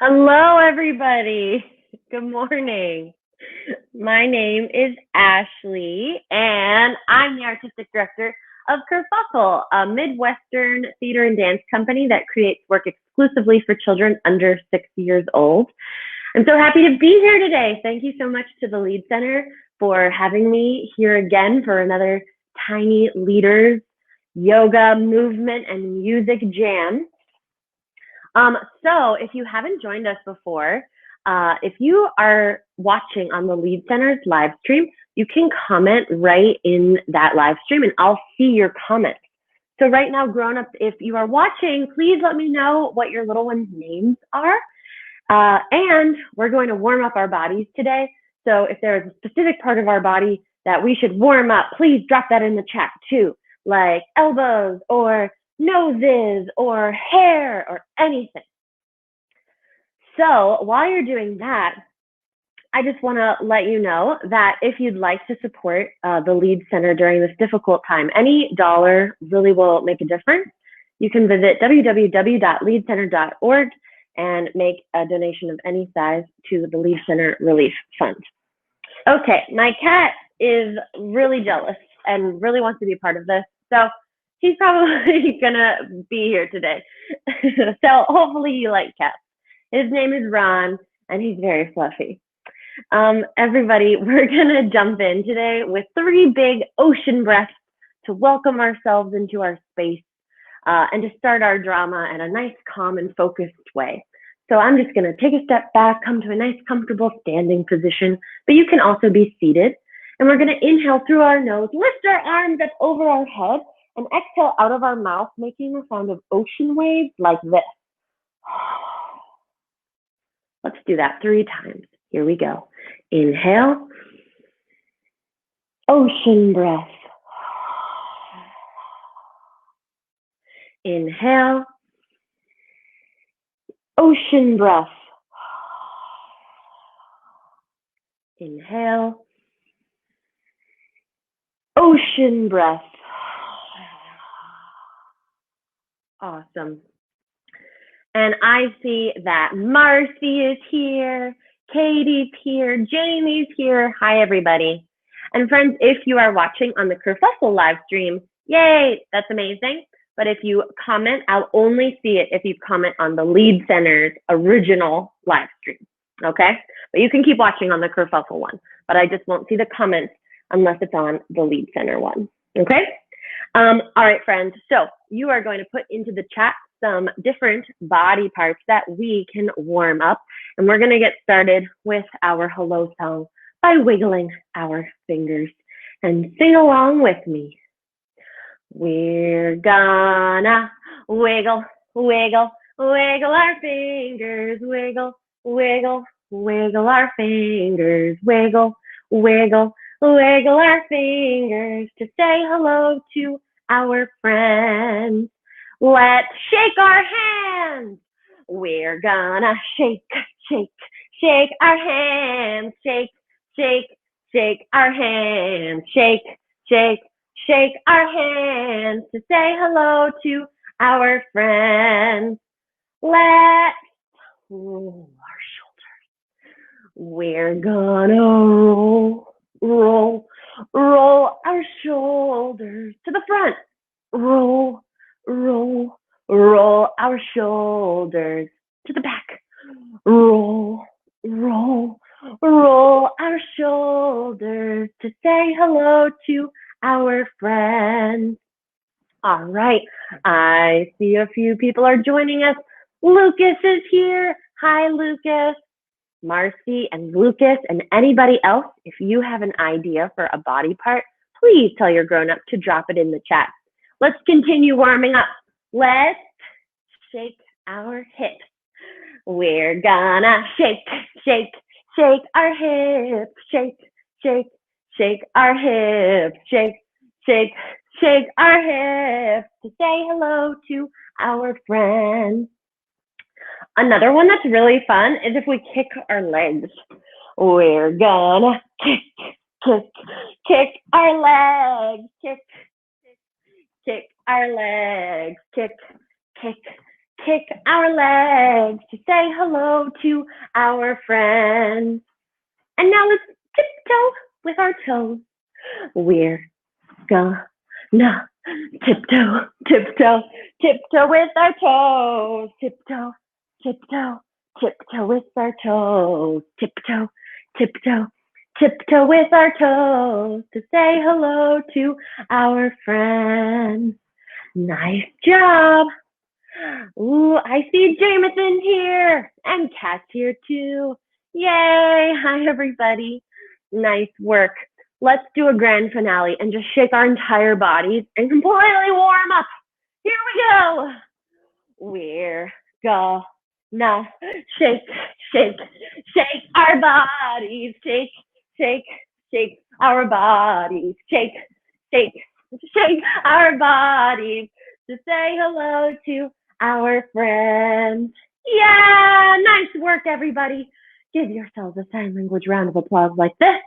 Hello, everybody. Good morning. My name is Ashley, and I'm the Artistic Director of Kerfuffle, a Midwestern theater and dance company that creates work exclusively for children under 6 years old. I'm so happy to be here today. Thank you so much to the Lead Center for having me here again for another Tiny Leaders yoga, movement, and music jam. So if you haven't joined us before, if you are watching on the Lead Center's live stream, you can comment right in that live stream and I'll see your comments. So right now, grown-ups, if you are watching, please let me know what your little ones' names are. And we're going to warm up our bodies today. So if there is a specific part of our body that we should warm up, please drop that in the chat too, like elbows or noses or hair or anything. So while you're doing that, I just want to let you know that if you'd like to support the Lead Center during this difficult time, any dollar really will make a difference. You can visit www.leadcenter.org and make a donation of any size to the Lead Center Relief Fund. Okay, my cat is really jealous and really wants to be a part of this. So he's probably gonna be here today. So hopefully you like cats. His name is Ron, and he's very fluffy. Everybody, we're gonna jump in today with 3 big ocean breaths to welcome ourselves into our space and to start our drama in a nice, calm, and focused way. So I'm just gonna take a step back, come to a nice, comfortable standing position, but you can also be seated. And we're gonna inhale through our nose, lift our arms up over our head, and exhale out of our mouth, making the sound of ocean waves like this. Let's do that 3 times. Here we go. Inhale, ocean breath. Inhale, ocean breath. Inhale, ocean breath. Awesome. And I see that Marcy is here, Katie's here, Jamie's here. Hi, everybody. And friends, if you are watching on the Kerfuffle live stream, yay, that's amazing. But if you comment, I'll only see it if you comment on the Lead Center's original live stream, okay? But you can keep watching on the Kerfuffle one, but I just won't see the comments unless it's on the Lead Center one, okay? All right, friends, so you are going to put into the chat some different body parts that we can warm up. And we're going to get started with our hello song by wiggling our fingers and sing along with me. We're gonna wiggle, wiggle, wiggle our fingers, wiggle, wiggle, wiggle our fingers, wiggle, wiggle, wiggle our fingers to say hello to our friends. Let's shake our hands. We're gonna shake, shake, shake our hands. Shake, shake, shake our hands. Shake, shake, shake our hands to say hello to our friends. Let's roll our shoulders. We're gonna roll, roll, roll our shoulders to the front. Roll, roll, roll our shoulders to the back. Roll, roll, roll our shoulders to say hello to our friends. All right, I see a few people are joining us. Lucas is here. Hi, Lucas. Marcy and Lucas and anybody else, if you have an idea for a body part, please tell your grown-up to drop it in the chat. Let's continue warming up. Let's shake our hips. We're gonna shake, shake, shake our hips. Shake, shake, shake our hips. Shake, shake, shake our hips to say hello to our friends. Another one that's really fun is if we kick our legs. We're gonna kick, kick, kick our legs. Kick, kick our legs, kick, kick, kick our legs to say hello to our friends. And now let's tiptoe with our toes. We're gonna tiptoe, tiptoe, tiptoe with our toes. Tiptoe, tiptoe, tiptoe with our toes. Tiptoe, tiptoe, tiptoe with our toes to say hello to our friends. Nice job. Ooh, I see Jameson here and Kat's here too. Yay. Hi, everybody. Nice work. Let's do a grand finale and just shake our entire bodies and completely warm up. Here we go. We're gonna shake, shake, shake our bodies. Shake, shake, shake our bodies. Shake, shake, shake our bodies to say hello to our friends. Yeah, nice work, everybody. Give yourselves a sign language round of applause like this.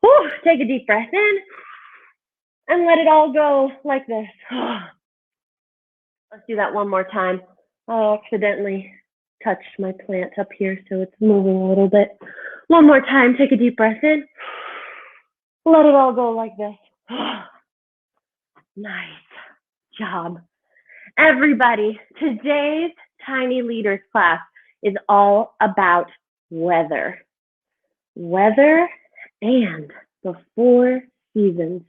Whew, take a deep breath in and let it all go like this. Let's do that one more time. I accidentally touched my plant up here, so it's moving a little bit. One more time, take a deep breath in. Let it all go like this. Nice job. Everybody, today's Tiny Leaders class is all about weather. Weather and the 4 seasons.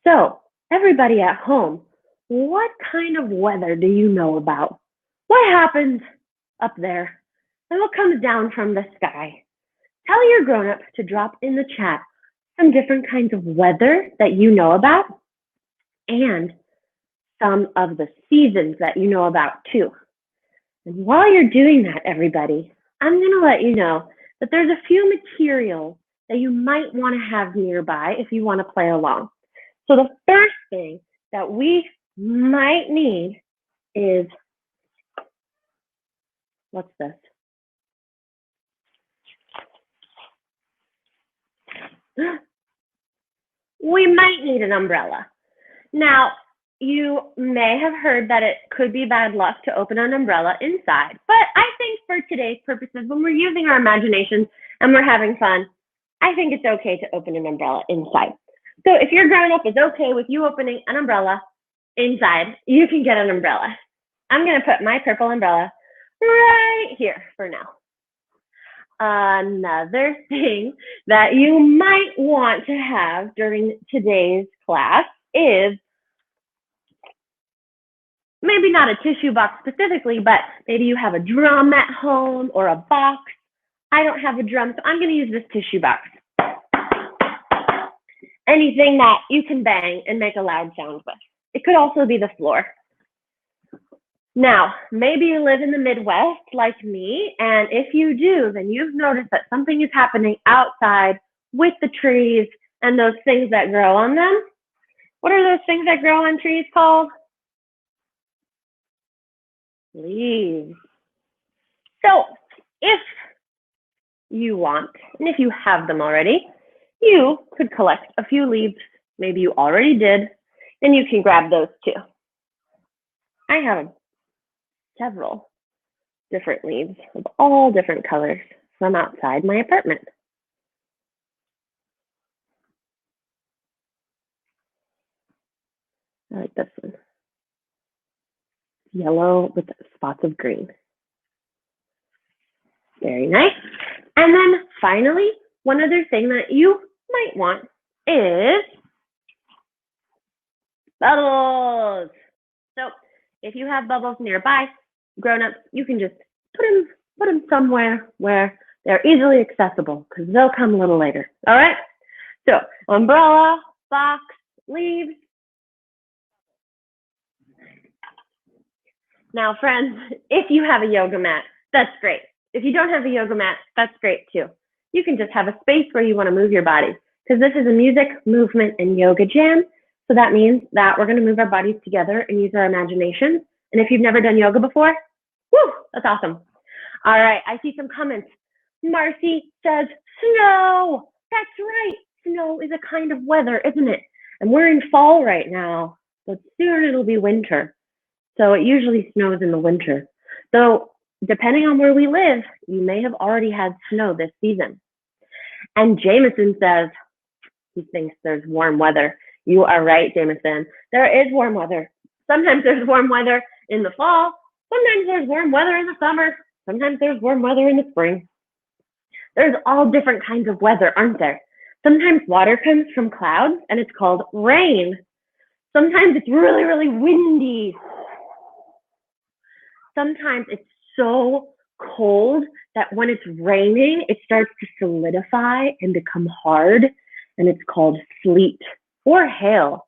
So, everybody at home, what kind of weather do you know about? What happens up there? And what comes down from the sky? Tell your grown-ups to drop in the chat some different kinds of weather that you know about and some of the seasons that you know about too. And while you're doing that, everybody, I'm going to let you know that there's a few materials that you might want to have nearby if you want to play along. So the first thing that we might need is, what's this? We might need an umbrella. Now, you may have heard that it could be bad luck to open an umbrella inside, but I think for today's purposes, when we're using our imaginations and we're having fun, I think it's okay to open an umbrella inside. So if your grown-up is okay with you opening an umbrella inside, you can get an umbrella. I'm going to put my purple umbrella right here for now. Another thing that you might want to have during today's class is maybe not a tissue box specifically, but maybe you have a drum at home or a box. I don't have a drum, so I'm going to use this tissue box. Anything that you can bang and make a loud sound with. It could also be the floor. Now, maybe you live in the Midwest like me, and if you do, then you've noticed that something is happening outside with the trees and those things that grow on them. What are those things that grow on trees called? Leaves. So if you want, and if you have them already, you could collect a few leaves. Maybe you already did, and you can grab those too. I have several different leaves of all different colors from outside my apartment. I like this one. Yellow with spots of green. Very nice. And then finally, one other thing that you might want is bubbles. So if you have bubbles nearby, grown-ups, you can just put them somewhere where they're easily accessible because they'll come a little later. All right? So umbrella, box, leaves. Now, friends, if you have a yoga mat, that's great. If you don't have a yoga mat, that's great too. You can just have a space where you want to move your body because this is a music, movement, and yoga jam. So that means that we're going to move our bodies together and use our imagination. And if you've never done yoga before, woo, that's awesome. All right, I see some comments. Marcy says, snow. That's right. Snow is a kind of weather, isn't it? And we're in fall right now, but soon it'll be winter. So it usually snows in the winter. So depending on where we live, you may have already had snow this season. And Jameson says he thinks there's warm weather. You are right, Jameson. There is warm weather. Sometimes there's warm weather in the fall. Sometimes there's warm weather in the summer. Sometimes there's warm weather in the spring. There's all different kinds of weather, aren't there? Sometimes water comes from clouds and it's called rain. Sometimes it's really, really windy. Sometimes it's so cold that when it's raining, it starts to solidify and become hard, and it's called sleet or hail.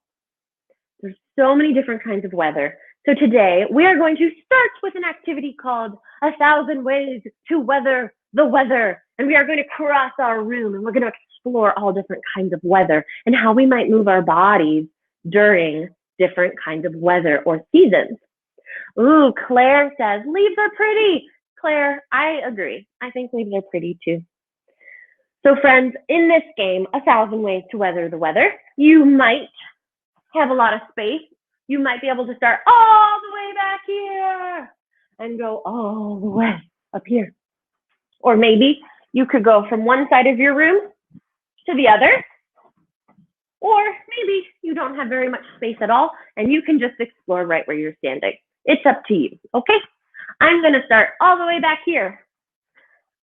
There's so many different kinds of weather. So today we are going to start with an activity called 1,000 Ways to Weather the Weather. And we are going to cross our room and we're going to explore all different kinds of weather and how we might move our bodies during different kinds of weather or seasons. Ooh, Claire says, leaves are pretty. Claire, I agree. I think leaves are pretty too. So friends, in this game, 1,000 Ways to Weather the Weather, you might have a lot of space. You might be able to start all the way back here and go all the way up here. Or maybe you could go from one side of your room to the other. Or maybe you don't have very much space at all and you can just explore right where you're standing. It's up to you, okay? I'm gonna start all the way back here.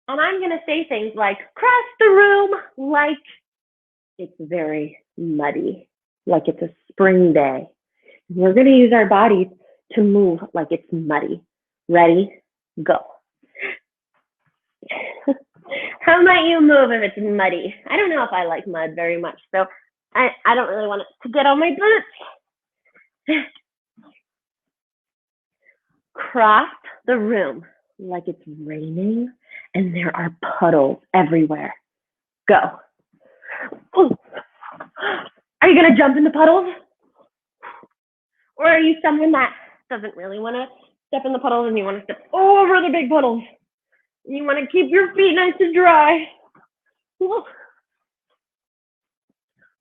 And I'm gonna say things like, cross the room like it's very muddy, like it's a spring day. We're gonna use our bodies to move like it's muddy. Ready? Go. How might you move if it's muddy? I don't know if I like mud very much, so I don't really want it to get on my boots. Cross the room like it's raining and there are puddles everywhere. Go. Ooh. Are you gonna jump in the puddles? Or are you someone that doesn't really want to step in the puddles and you want to step over the big puddles? You want to keep your feet nice and dry. Ooh.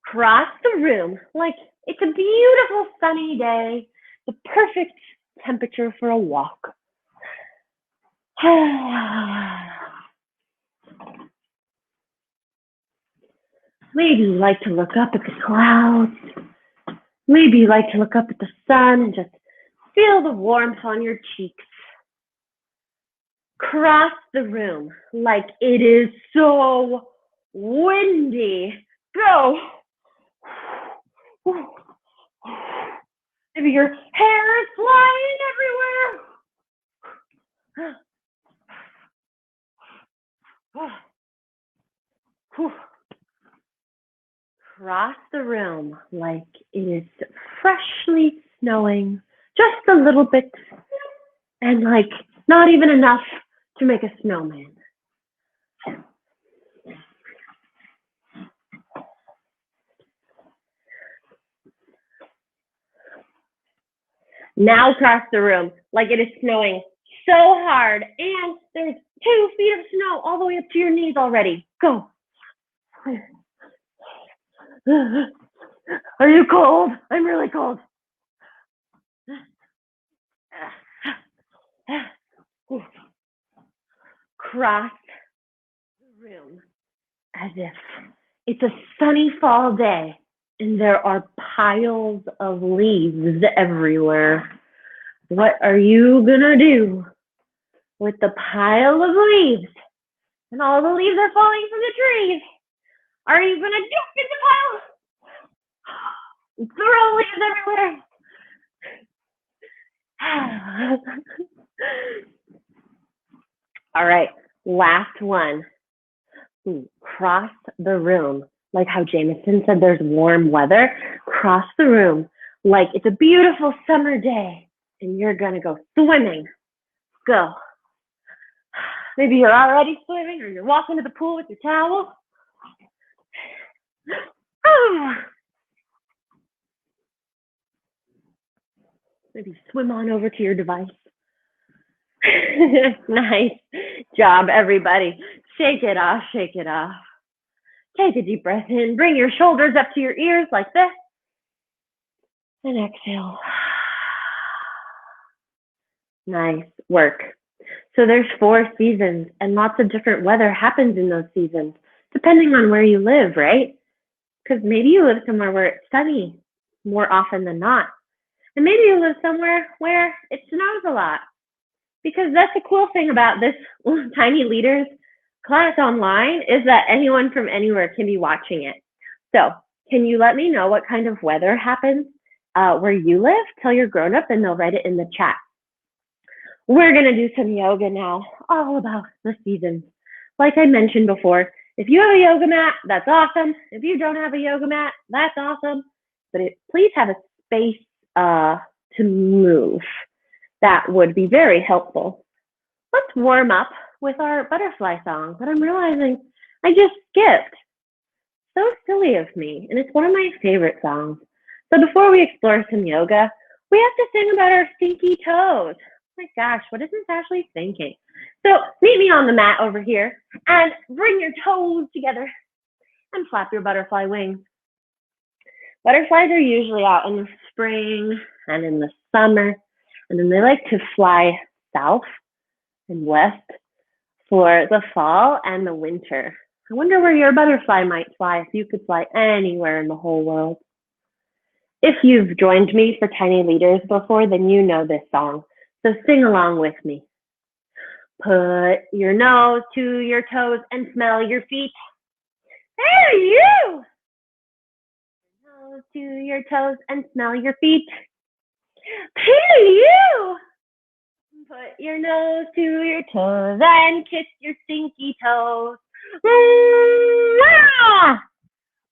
Cross the room like it's a beautiful sunny day, the perfect temperature for a walk. Maybe you like to look up at the clouds. Maybe you like to look up at the sun and just feel the warmth on your cheeks. Cross the room like it is so windy. Go. Maybe your hair is flying everywhere. Cross the room like it is freshly snowing, just a little bit, and like not even enough to make a snowman. Now cross the room like it is snowing so hard, and there's 2 feet of snow all the way up to your knees already. Go. Are you cold? I'm really cold. Cross the room as if it's a sunny fall day and there are piles of leaves everywhere. What are you gonna do with the pile of leaves? And all the leaves are falling from the trees. Are you gonna jump in the pile? Throw leaves everywhere. All right, last one. Cross the room. Like how Jameson said there's warm weather. Cross the room like it's a beautiful summer day and you're gonna go swimming. Go. Maybe you're already swimming or you're walking to the pool with your towel. Maybe swim on over to your device. Nice job, everybody. Shake it off, shake it off. Take a deep breath in. Bring your shoulders up to your ears like this. And exhale. Nice work. So there's 4 seasons, and lots of different weather happens in those seasons, depending on where you live, right? Because maybe you live somewhere where it's sunny more often than not. And maybe you live somewhere where it snows a lot. Because that's the cool thing about this Tiny Leaders class online is that anyone from anywhere can be watching it. So can you let me know what kind of weather happens where you live? Tell your grown-up and they'll write it in the chat. We're going to do some yoga now, all about the seasons. Like I mentioned before, if you have a yoga mat, that's awesome. If you don't have a yoga mat, that's awesome. But please have a space to move. That would be very helpful. Let's warm up with our butterfly song that I'm realizing I just skipped. So silly of me, and it's one of my favorite songs. So before we explore some yoga, we have to sing about our stinky toes. Oh my gosh, what is Miss Ashley thinking? So meet me on the mat over here and bring your toes together and flap your butterfly wings. Butterflies are usually out in the spring and in the summer, and then they like to fly south and west for the fall and the winter. I wonder where your butterfly might fly if you could fly anywhere in the whole world. If you've joined me for Tiny Leaders before, then you know this song. So sing along with me. Put your nose to your toes and smell your feet. Hey, you! Nose to your toes and smell your feet. Hey, you! Put your nose to your toes and kiss your stinky toes.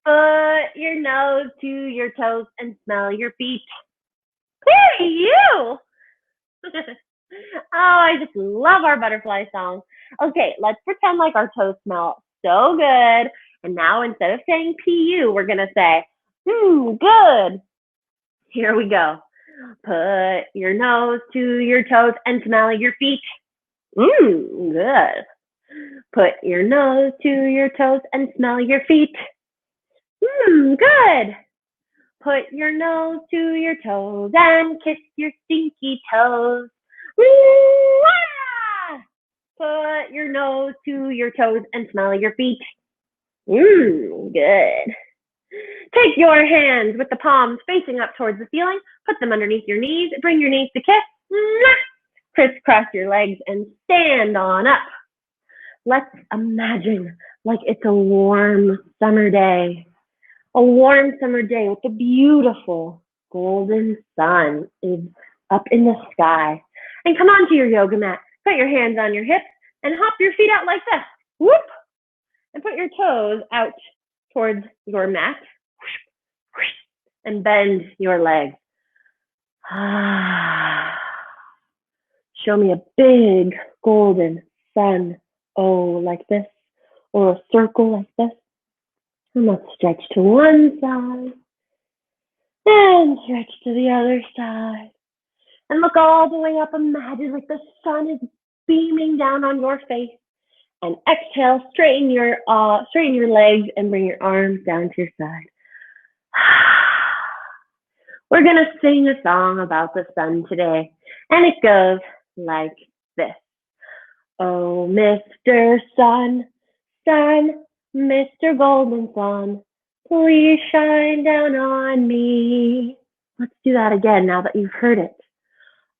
Put your nose to your toes and smell your feet. Hey, you! Oh, I just love our butterfly song. Okay, let's pretend like our toes smell so good. And now instead of saying PU, we're going to say, good. Here we go. Put your nose to your toes and smell your feet. Good. Put your nose to your toes and smell your feet. Good. Put your nose to your toes and kiss your stinky toes. Put your nose to your toes and smell your feet. Good. Take your hands with the palms facing up towards the ceiling. Put them underneath your knees. Bring your knees to kiss. Crisscross your legs and stand on up. Let's imagine like it's a warm summer day. A warm summer day with the beautiful golden sun is up in the sky. And come onto your yoga mat. Put your hands on your hips and hop your feet out like this. Whoop! And put your toes out towards your mat. And bend your legs. Show me a big golden sun. Oh, like this. Or a circle like this. And let's stretch to one side. And stretch to the other side. And look all the way up. Imagine like the sun is beaming down on your face. And exhale, straighten your legs and bring your arms down to your side. We're going to sing a song about the sun today. And it goes like this. Oh, Mr. Sun, Sun, Mr. Golden Sun, please shine down on me. Let's do that again now that you've heard it.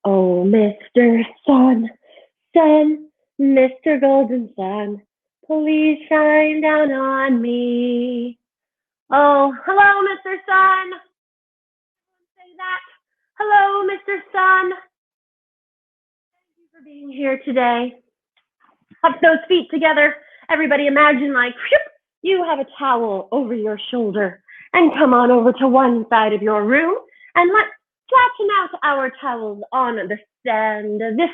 Oh, Mr. Sun, Sun, Mr. Golden Sun, please shine down on me. Oh, hello, Mr. Sun. Say that. Hello, Mr. Sun. Thank you for being here today. Hop those feet together. Everybody imagine like you have a towel over your shoulder and come on over to one side of your room and let's flatten out our towels on the sand as if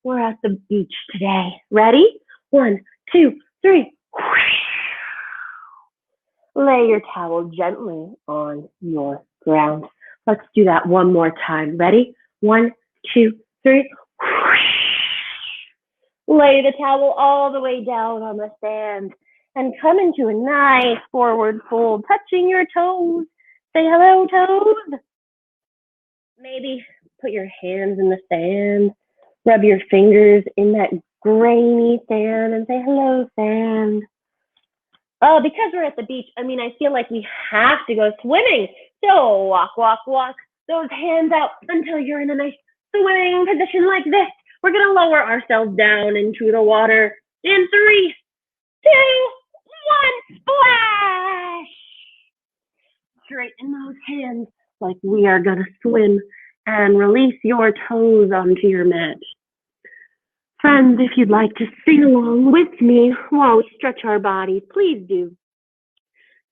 we're at the beach today. Ready? 1, 2, 3. Lay your towel gently on your ground. Let's do that one more time. Ready? 1, 2, 3. Lay the towel all the way down on the sand and come into a nice forward fold, touching your toes. Say hello, toes. Maybe put your hands in the sand Rub your fingers in that grainy sand and say, hello, sand. Oh, because we're at the beach, I mean, I feel like we have to go swimming. So walk, walk, walk those hands out until you're in a nice swimming position like this. We're going to lower ourselves down into the water in 3, 2, 1, splash! Straighten those hands like we are going to swim and release your toes onto your mat. Friends, if you'd like to sing along with me while we stretch our bodies, please do.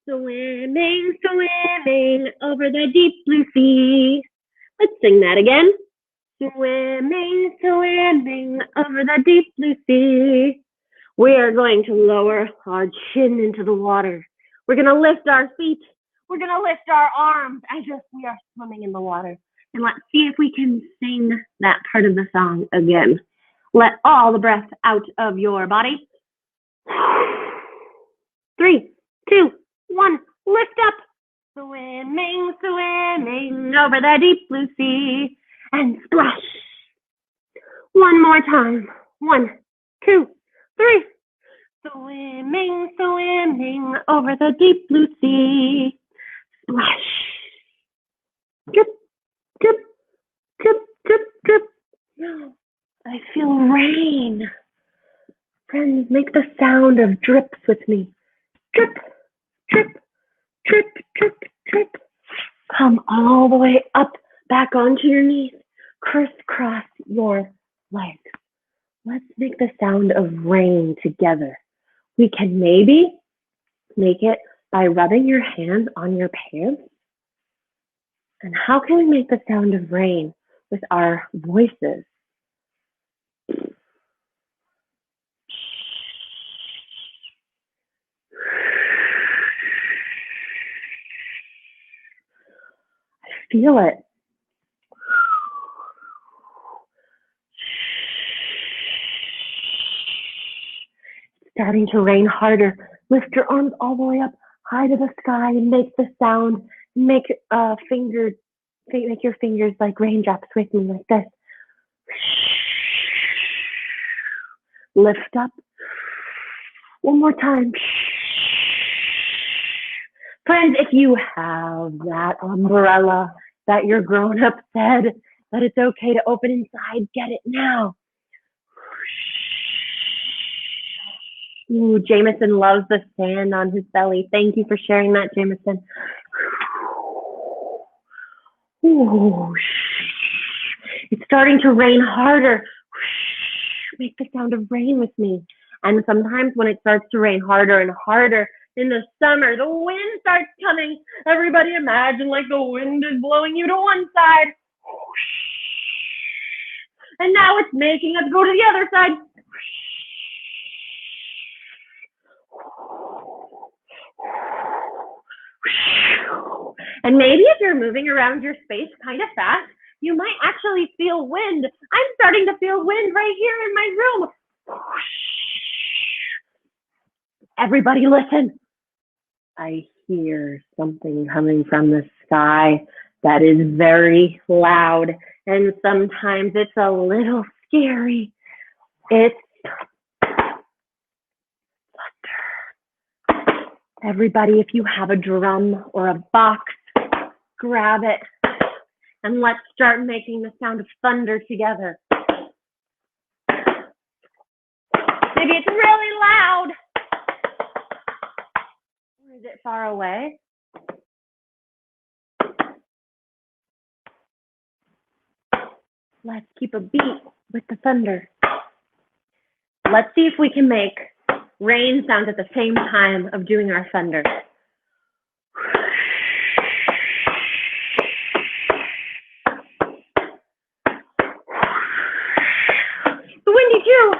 Swimming, swimming over the deep blue sea. Let's sing that again. Swimming, swimming over the deep blue sea. We are going to lower our chin into the water. We're going to lift our feet. We're going to lift our arms as if we are swimming in the water. And let's see if we can sing that part of the song again. Let all the breath out of your body. 3, 2, 1, lift up. Swimming, swimming over the deep blue sea. And splash. One more time. 1, 2, 3. Swimming, swimming over the deep blue sea. Splash. Drip, drip, drip, drip, drip. I feel rain. Friends, make the sound of drips with me. Drip, drip, drip, drip, drip. Come all the way up, back onto your knees. Crisscross your legs. Let's make the sound of rain together. We can maybe make it by rubbing your hands on your pants. And how can we make the sound of rain with our voices? I feel it. Starting to rain harder. Lift your arms all the way up high to the sky and make the sound. Make your fingers like raindrops with me like this. Lift up. One more time. Friends, if you have that umbrella that your grown-up said that it's okay to open inside, get it now. Ooh, Jameson loves the sand on his belly. Thank you for sharing that, Jameson. Ooh, it's starting to rain harder. Make the sound of rain with me. And sometimes when it starts to rain harder and harder in the summer, the wind starts coming. Everybody imagine like the wind is blowing you to one side. And now it's making us go to the other side. And maybe if you're moving around your space kind of fast, you might actually feel wind. I'm starting to feel wind right here in my room. Everybody listen. I hear something coming from the sky that is very loud, and sometimes it's a little scary. It's thunder. Everybody, if you have a drum or a box, grab it, and let's start making the sound of thunder together. Maybe it's really loud. Or is it far away? Let's keep a beat with the thunder. Let's see if we can make rain sounds at the same time of doing our thunder. The windy too.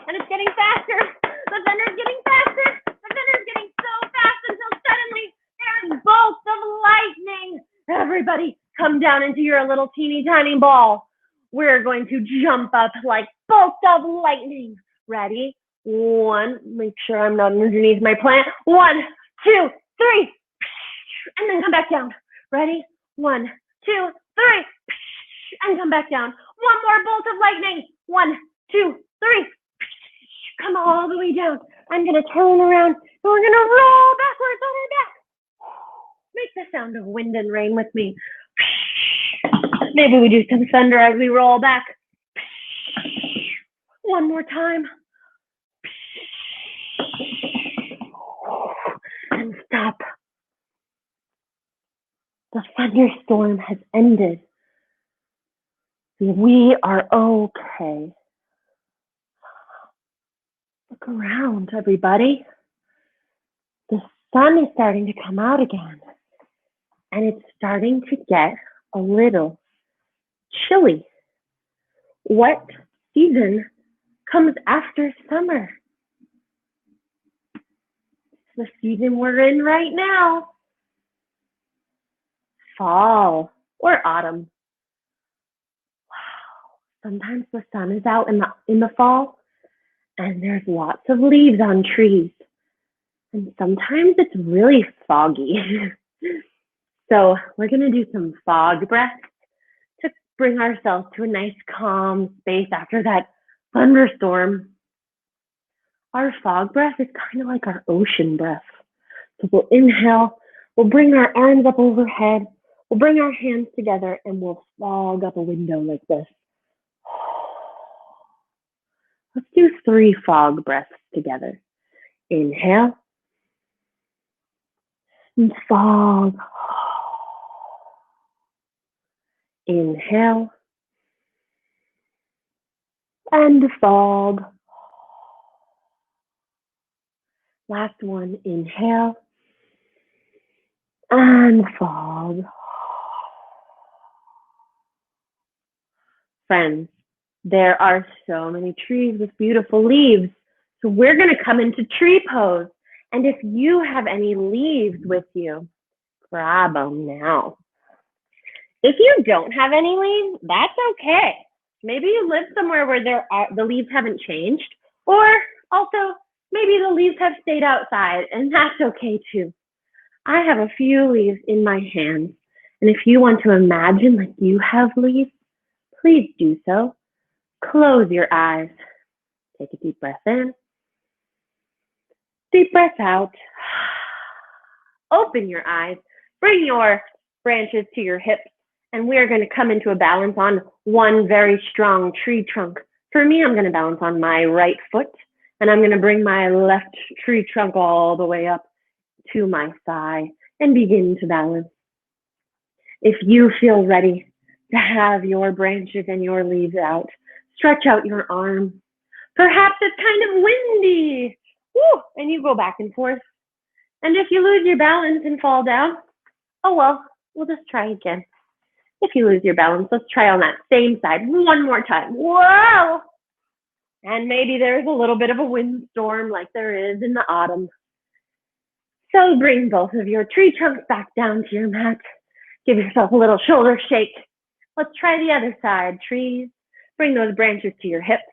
And it's getting faster. The thunder's getting faster. The thunder's getting so fast until suddenly there's bolts of lightning. Everybody come down into your little teeny tiny ball. We're going to jump up like bolts of lightning. Ready? 1, make sure I'm not underneath my plant. 1, 2, 3, and then come back down. Ready? 1, 2, 3, and come back down. One more bolt of lightning. 1, 2, 3, come all the way down. I'm gonna turn around and we're gonna roll backwards on our back. Make the sound of wind and rain with me. Maybe we do some thunder as we roll back. One more time. And stop. The thunderstorm has ended. We are okay. Look around, everybody. The sun is starting to come out again. And it's starting to get a little chilly. What season comes after summer? It's the season we're in right now. Fall or autumn. Wow. Sometimes the sun is out in the fall and there's lots of leaves on trees. And sometimes it's really foggy. So we're going to do some fog breaths to bring ourselves to a nice calm space after that thunderstorm. Our fog breath is kind of like our ocean breath. So we'll inhale, we'll bring our arms up overhead, we'll bring our hands together and we'll fog up a window like this. Let's do 3 fog breaths together. Inhale and fog. Inhale and fog. Last one, inhale and fog. Friends, there are so many trees with beautiful leaves. So we're going to come into tree pose. And if you have any leaves with you, grab them now. If you don't have any leaves, that's okay. Maybe you live somewhere where the leaves haven't changed, or also maybe the leaves have stayed outside, and that's okay too. I have a few leaves in my hands, and if you want to imagine like you have leaves, please do so. Close your eyes. Take a deep breath in. Deep breath out. Open your eyes. Bring your branches to your hips. And we are going to come into a balance on one very strong tree trunk. For me, I'm going to balance on my right foot. And I'm going to bring my left tree trunk all the way up to my thigh and begin to balance. If you feel ready to have your branches and your leaves out, stretch out your arm. Perhaps it's kind of windy. Woo! And you go back and forth. And if you lose your balance and fall down, oh well, we'll just try again. If you lose your balance, let's try on that same side one more time. Whoa! And maybe there's a little bit of a windstorm like there is in the autumn. So bring both of your tree trunks back down to your mat. Give yourself a little shoulder shake. Let's try the other side. Trees, bring those branches to your hips.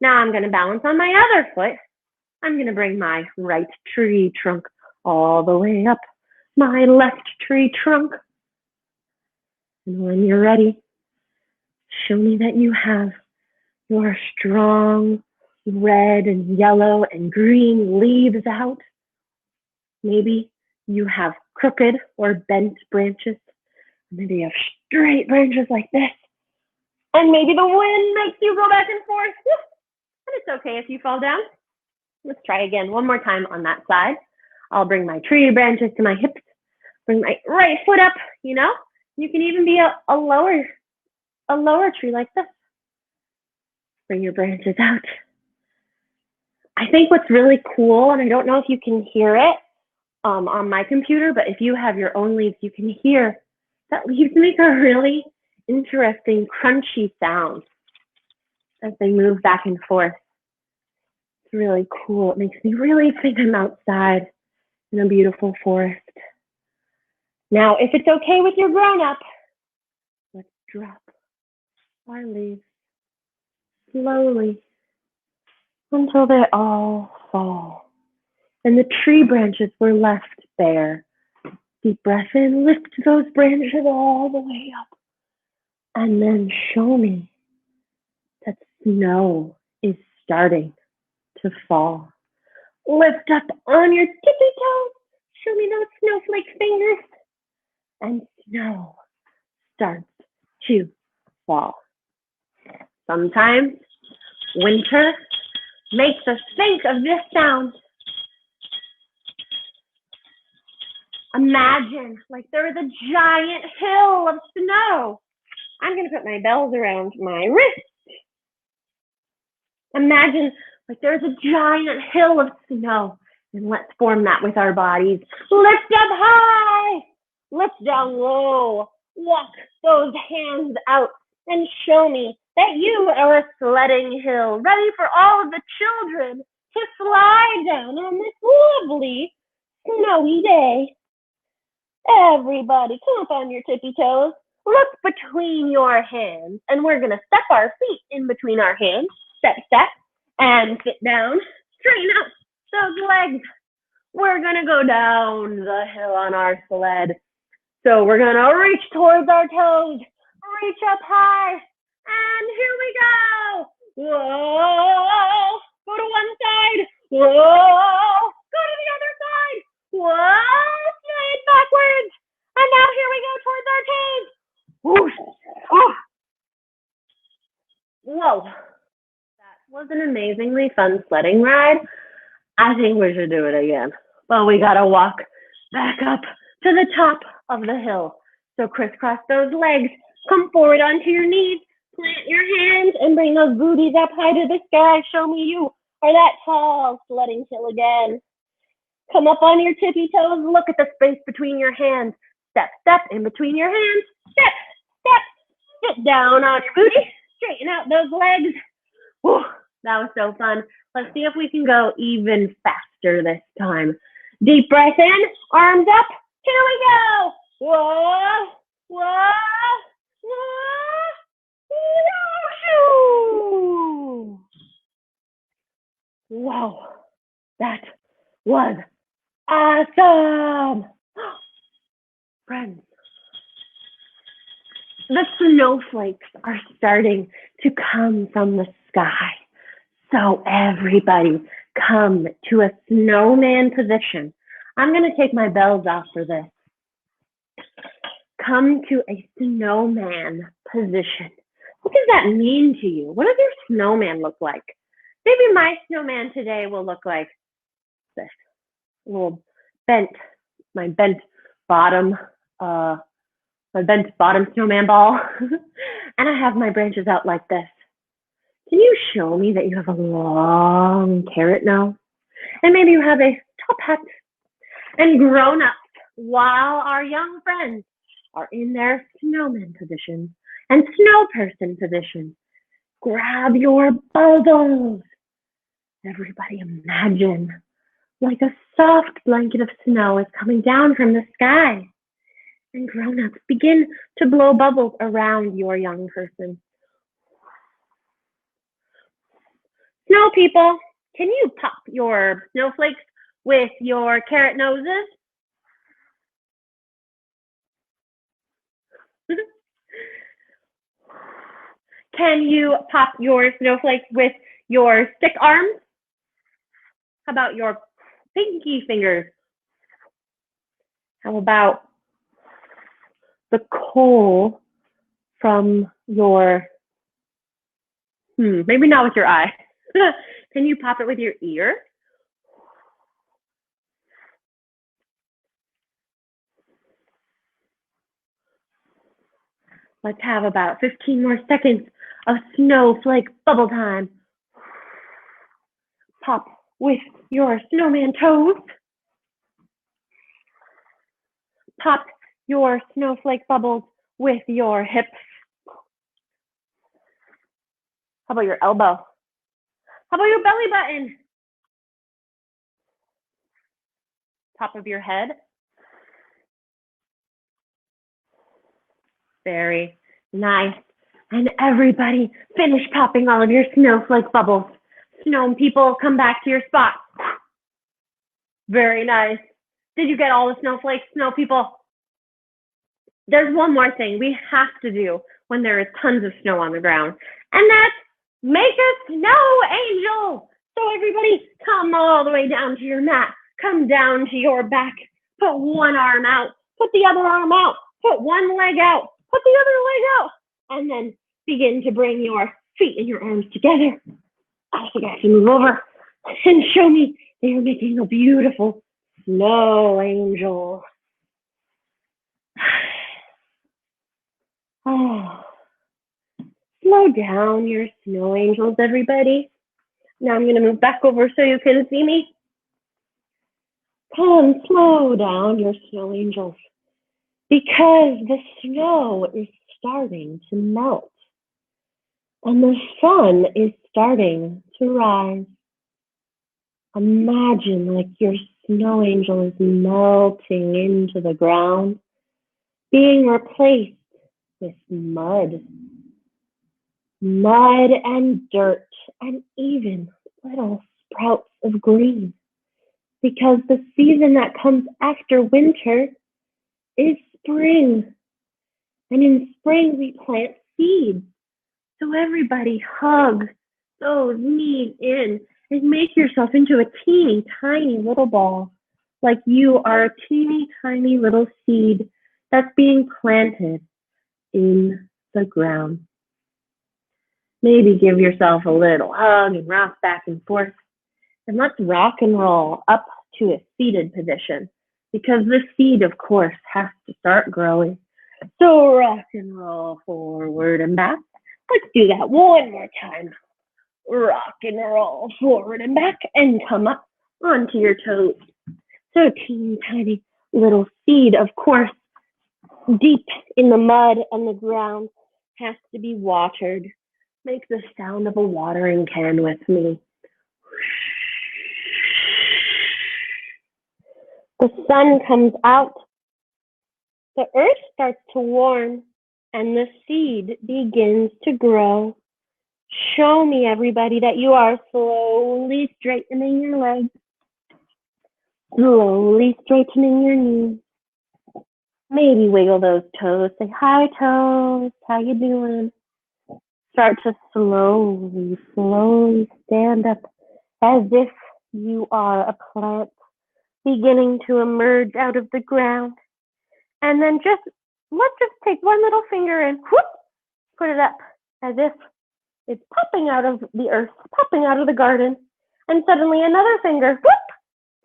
Now I'm going to balance on my other foot. I'm going to bring my right tree trunk all the way up my left tree trunk. And when you're ready, show me that you have your strong red and yellow and green leaves out. Maybe you have crooked or bent branches. Maybe you have straight branches like this. And maybe the wind makes you go back and forth. And it's okay if you fall down. Let's try again one more time on that side. I'll bring my tree branches to my hips. Bring my right foot up, you know. You can even be a lower tree like this. Bring your branches out. I think what's really cool, and I don't know if you can hear it on my computer, but if you have your own leaves, you can hear that leaves make a really interesting crunchy sound as they move back and forth. It's really cool. It makes me really think I'm outside in a beautiful forest. Now, if it's okay with your grown-up, let's drop our leaves slowly until they all fall and the tree branches were left bare. Deep breath in, lift those branches all the way up, and then show me that snow is starting to fall. Lift up on your tippy toes, show me those snowflake fingers, and snow starts to fall. Sometimes winter makes us think of this sound. Imagine like there was a giant hill of snow. I'm going to put my bells around my wrist. Imagine like there's a giant hill of snow, and let's form that with our bodies. Lift up high, lift down low, walk those hands out and show me that you are a sledding hill, ready for all of the children to slide down on this lovely snowy day. Everybody, come up on your tippy toes. Look between your hands, and we're going to step our feet in between our hands. Step, step, and sit down. Straighten out those legs. We're going to go down the hill on our sled. So we're going to reach towards our toes, reach up high, and here we go. Whoa, go to one side. Whoa, go to the other side. Whoa, slide backwards. And now here we go towards our toes. Whoosh. Oh. Whoa. That was an amazingly fun sledding ride. I think we should do it again. But we got to walk back up to the top of the hill. So crisscross those legs. Come forward onto your knees. Plant your hands and bring those booties up high to the sky. Show me you are that tall sledding hill again. Come up on your tippy toes. Look at the space between your hands. Step, step in between your hands. Step, step. Sit down on your booty. Straighten out those legs. Whew, that was so fun. Let's see if we can go even faster this time. Deep breath in, arms up. Here we go. Whoa, whoa, whoa, whoa. Whoa, that was awesome. Friends, the snowflakes are starting to come from the sky. So everybody come to a snowman position. I'm going to take my bells off for this. Come to a snowman position. What does that mean to you? What does your snowman look like? Maybe my snowman today will look like this. A little bent, my bent bottom snowman ball. And I have my branches out like this. Can you show me that you have a long carrot nose? And maybe you have a top hat. And grown-ups, while our young friends are in their snowman position and snow person position, grab your bubbles. Everybody imagine like a soft blanket of snow is coming down from the sky. And grown-ups, begin to blow bubbles around your young person. Snow people, can you pop your snowflakes with your carrot noses? Can you pop your snowflakes with your stick arms? How about your pinky fingers? How about the coal from your, maybe not with your eye. Can you pop it with your ear? Let's have about 15 more seconds of snowflake bubble time. Pop with your snowman toes. Pop your snowflake bubbles with your hips. How about your elbow? How about your belly button? Top of your head. Very nice. And everybody, finish popping all of your snowflake bubbles. Snow people, come back to your spot. Very nice. Did you get all the snowflakes, snow people? There's one more thing we have to do when there is tons of snow on the ground, and that's make a snow angel. So everybody, come all the way down to your mat. Come down to your back. Put one arm out. Put the other arm out. Put one leg out. Put the other leg out. And then begin to bring your feet and your arms together. I think I can move over and show me that you're making a beautiful snow angel. Oh. Slow down your snow angels, everybody. Now I'm going to move back over so you can see me. Come, slow down your snow angels, because the snow is starting to melt and the sun is starting to rise. Imagine like your snow angel is melting into the ground, being replaced with mud and dirt, and even little sprouts of green. Because the season that comes after winter is spring. And in spring, we plant seeds. So everybody hug those knees in and make yourself into a teeny tiny little ball. Like you are a teeny tiny little seed that's being planted in the ground. Maybe give yourself a little hug and rock back and forth. And let's rock and roll up to a seated position, because the seed, of course, has to start growing. So rock and roll forward and back. Let's do that one more time. Rock and roll forward and back, and come up onto your toes. So a teeny tiny little seed, of course, deep in the mud and the ground, has to be watered. Make the sound of a watering can with me. The sun comes out, the earth starts to warm, and the seed begins to grow. Show me, everybody, that you are slowly straightening your legs, slowly straightening your knees. Maybe wiggle those toes. Say, hi, toes. How you doing? Start to slowly stand up as if you are a plant beginning to emerge out of the ground. And then let's just take one little finger and whoop, put it up as if it's popping out of the earth, popping out of the garden. And suddenly another finger, whoop,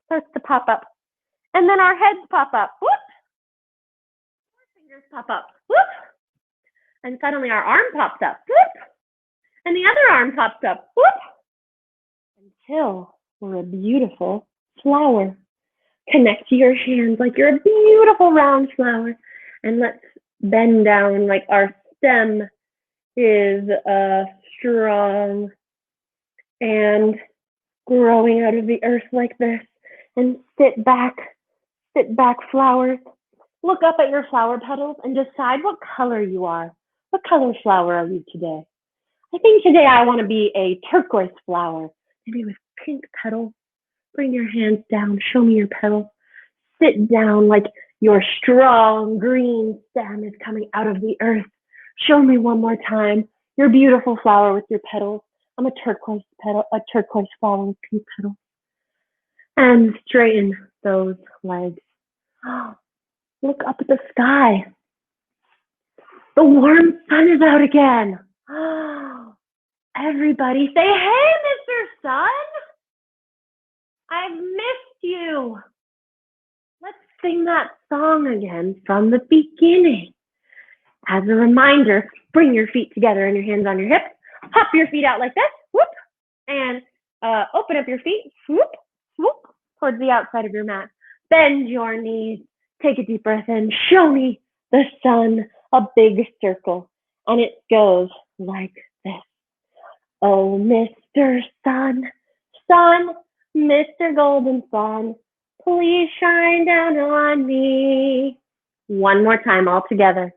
starts to pop up. And then our heads pop up, whoop. Our fingers pop up, whoop. And suddenly our arm pops up, whoop. And the other arm pops up, whoop. Until we're a beautiful flower. Connect to your hands like you're a beautiful round flower. And let's bend down like our stem is strong and growing out of the earth like this. And sit back, flowers. Look up at your flower petals and decide what color you are. What color flower are you today? I think today I want to be a turquoise flower, maybe with pink petals. Bring your hands down, show me your petals. Sit down like your strong green stem is coming out of the earth. Show me one more time your beautiful flower with your petals. I'm a turquoise flower with pink petals. And straighten those legs. Look up at the sky. The warm sun is out again. Everybody say, hey, Mr. Sun. I've missed you. Let's sing that song again from the beginning. As a reminder, bring your feet together and your hands on your hips. Hop your feet out like this, whoop, and open up your feet, whoop, whoop, towards the outside of your mat. Bend your knees, take a deep breath in, show me the sun, a big circle, and it goes like this. Oh, Mr. Sun, Sun, Mr. Golden Sun, please shine down on me. One more time all together.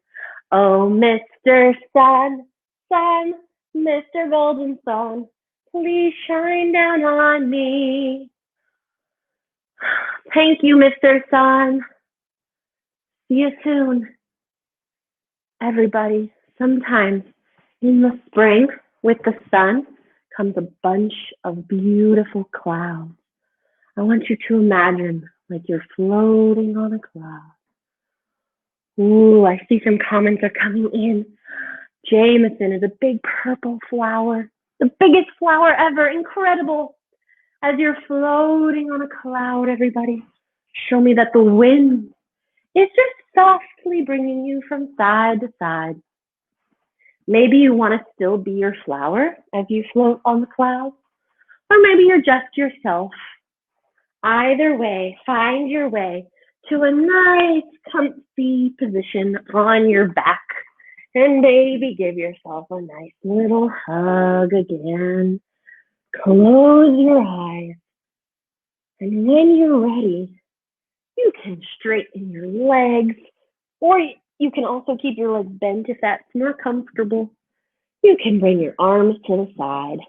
Oh, Mr. Sun, Sun, Mr. Golden Sun, Please shine down on me. Thank you, Mr. Sun. See you soon. Everybody, sometimes in the spring with the sun comes a bunch of beautiful clouds. I want you to imagine like you're floating on a cloud. Ooh, I see some comments are coming in. Jameson is a big purple flower, the biggest flower ever, incredible. As you're floating on a cloud, everybody, show me that the wind is just softly bringing you from side to side. Maybe you want to still be your flower as you float on the clouds, or maybe you're just yourself. Either way, find your way to a nice, comfy position on your back. And baby, give yourself a nice little hug again. Close your eyes. And when you're ready, you can straighten your legs, or you can also keep your legs bent if that's more comfortable. You can bring your arms to the side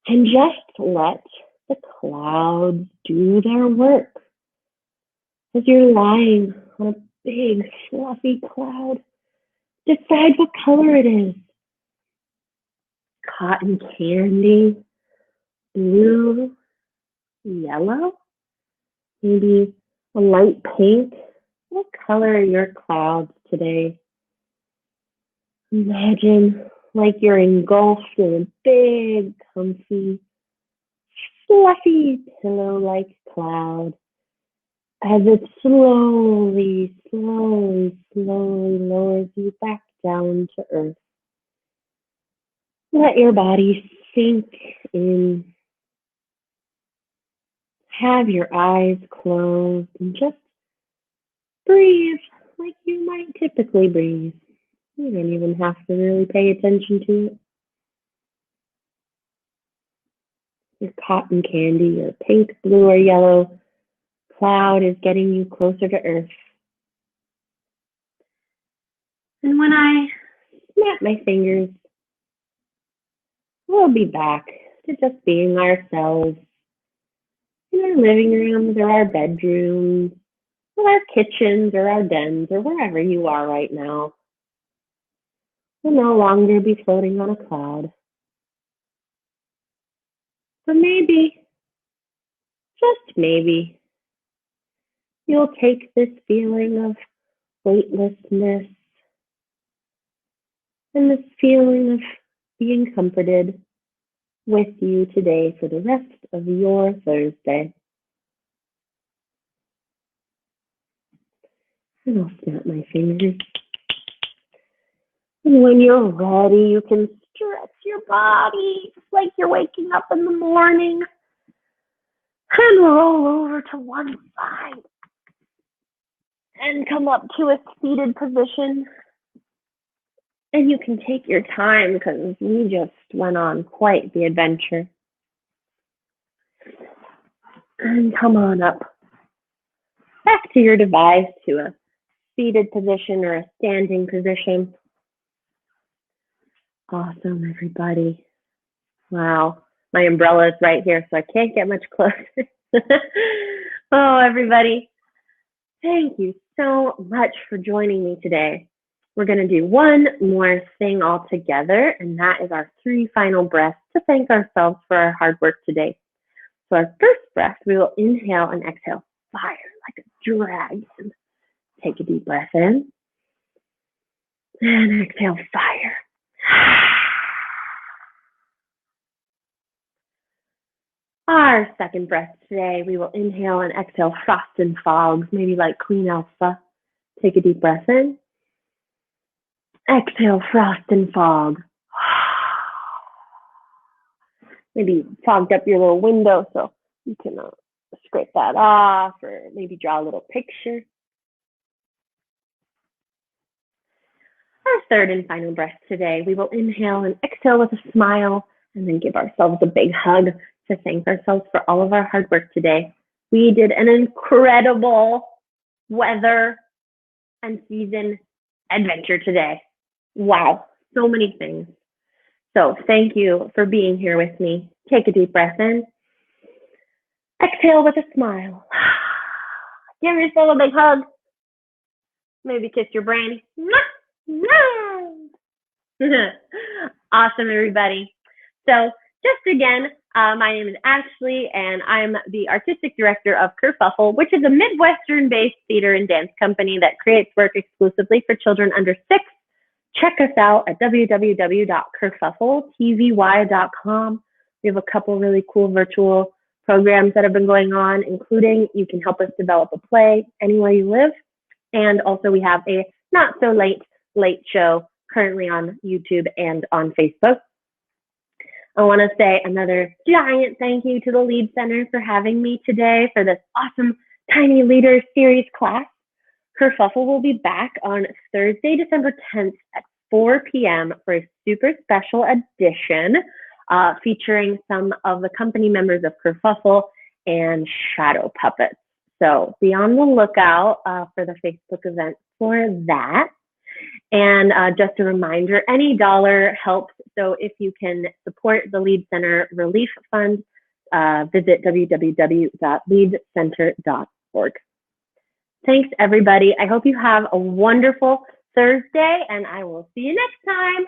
and just let the clouds do their work. As you're lying on a big, fluffy cloud, decide what color it is. Cotton candy, blue, yellow, maybe a light pink. What color are your clouds today? Imagine like you're engulfed in a big, comfy, fluffy, pillow-like cloud as it slowly, slowly, slowly lowers you back down to earth. Let your body sink in. Have your eyes closed and just breathe like you might typically breathe. You don't even have to really pay attention to it. Your cotton candy, your pink, blue, or yellow cloud is getting you closer to earth. And when I snap my fingers, we'll be back to just being ourselves in our living rooms or our bedrooms, or our kitchens or our dens or wherever you are right now. We'll no longer be floating on a cloud. But maybe, just maybe, you'll take this feeling of weightlessness and this feeling of being comforted with you today for the rest of your Thursday. And I'll snap my fingers. And when you're ready, you can stretch your body just like you're waking up in the morning. And roll over to one side. And come up to a seated position. And you can take your time because we just went on quite the adventure. And come on up. Back to your device, to a seated position or a standing position. Awesome, everybody. Wow, my umbrella is right here, so I can't get much closer. Oh, everybody, thank you so much for joining me today. We're going to do one more thing all together, and that is our 3 final breaths to thank ourselves for our hard work today. So our first breath, we will inhale and exhale fire like a dragon. Take a deep breath in and exhale fire. Our second breath today, we will inhale and exhale frost and fog, maybe like Queen Elsa. Take a deep breath in. Exhale frost and fog. Maybe fogged up your little window so you can scrape that off or maybe draw a little picture. Our third and final breath today, we will inhale and exhale with a smile and then give ourselves a big hug to thank ourselves for all of our hard work today. We did an incredible weather and season adventure today. Wow, so many things. So thank you for being here with me. Take a deep breath in. Exhale with a smile. Give yourself a big hug. Maybe kiss your brain. Awesome, everybody. So just again, my name is Ashley, and I'm the Artistic Director of Kerfuffle, which is a Midwestern-based theater and dance company that creates work exclusively for children under 6. Check us out at www.kerfuffletvy.com. We have a couple really cool virtual programs that have been going on, including you can help us develop a play anywhere you live. And also we have a not so late show currently on YouTube and on Facebook. I want to say another giant thank you to the Lead Center for having me today for this awesome Tiny Leaders Series class. Kerfuffle will be back on Thursday, December 10th at 4 p.m. for a super special edition featuring some of the company members of Kerfuffle and Shadow Puppets. So be on the lookout for the Facebook event for that. And just a reminder, any dollar helps. So if you can support the Lead Center Relief Fund, visit www.leadcenter.org. Thanks, everybody. I hope you have a wonderful Thursday, and I will see you next time.